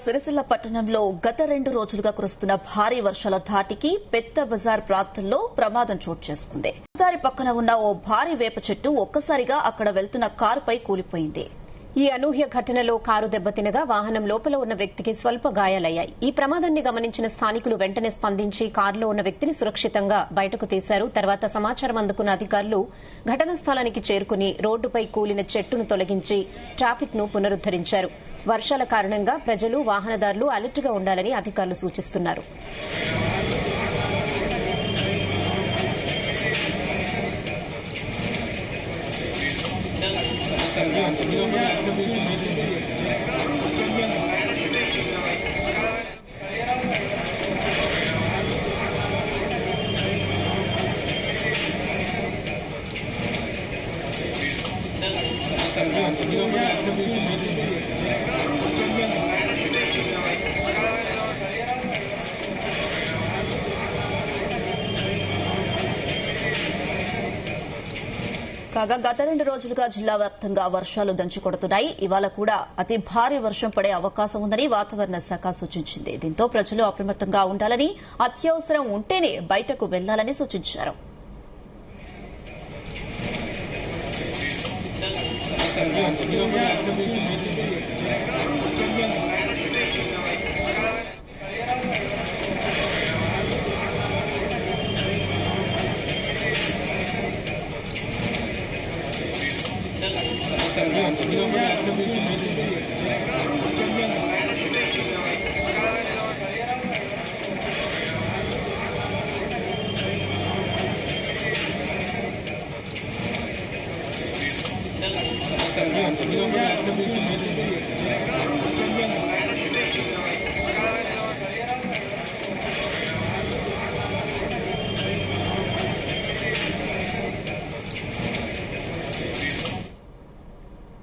సిరిసిల్ల పట్టణంలో గత 2 రోజులుగా కురుస్తున్న భారీ వర్షాల ధాటికి పెద్ద బజార్ ప్రాంతంలో ప్రమాదం చోటు చేసుకుంది. దారి పక్కన ఉన్న ఓ భారీ వేప చెట్టు ఒక్కసారిగా అక్కడ వెళ్తున్న కారుపై కూలిపోయింది. ఈ అనూహ్య ఘటనలో కారు దెబ్బతినగా వాహనం లోపల ఉన్న వ్యక్తికి స్వల్ప గాయాలయ్యాయి. ఈ ప్రమాదాన్ని గమనించిన స్థానికులు వెంటనే స్పందించి కారులో ఉన్న వ్యక్తిని సురక్షితంగా బయటకు తీశారు. తర్వాత సమాచారం అందుకున్న అధికారులు ఘటనా స్థలానికి చేరుకుని రోడ్డుపై కూలిన చెట్టును తొలగించి ట్రాఫిక్ ను పునరుద్దరించారు. వర్షాల కారణంగా ప్రజలు వాహనదారులు అలర్ట్గా ఉండాలని అధికారులు సూచిస్తున్నారు. కాగా గత 2 రోజులుగా జిల్లా వ్యాప్తంగా వర్షాలు దంచుకొడుతున్నాయి. ఇవాళ కూడా అతి భారీ వర్షం పడే అవకాశం ఉందని వాతావరణ శాఖ సూచించింది. దీంతో ప్రజలు అప్రమత్తంగా ఉండాలని, అత్యవసరం ఉంటేనే బయటకు వెళ్లాలని సూచించారు.